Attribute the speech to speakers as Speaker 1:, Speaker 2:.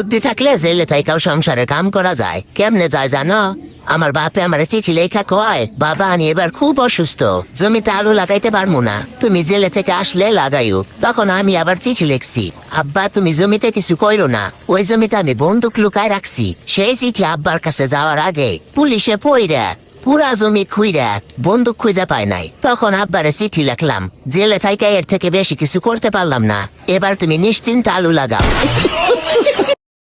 Speaker 1: বুদ্ধি থাকলে জেলে থাইকাও সংসারে কাম করা যায়। কেমনে যায় জানো? আমার বাপে আমার চিঠি লেখা কয়, বাবা আমি এবার খুব অসুস্থ, জমিতে আলু লাগাইতে পারবো না, তুমি জেলে থেকে আসলে লাগাইও। তখন আমি আবার চিঠি লিখছি, আব্বা তুমি জমিতে কিছু কইরো না, ওই জমিতে আমি বন্দুক লুকায় রাখছি। সেই চিঠি আব্বার কাছে যাওয়ার আগে পুলিশে পইরা পুরা জমি খুইরা বন্দুক খুঁজে পায় নাই। তখন আব্বারে চিঠি লিখলাম, জেলে থাইকা এর থেকে বেশি কিছু করতে পারলাম না, এবার তুমি নিশ্চিন্তে আলু লাগাও।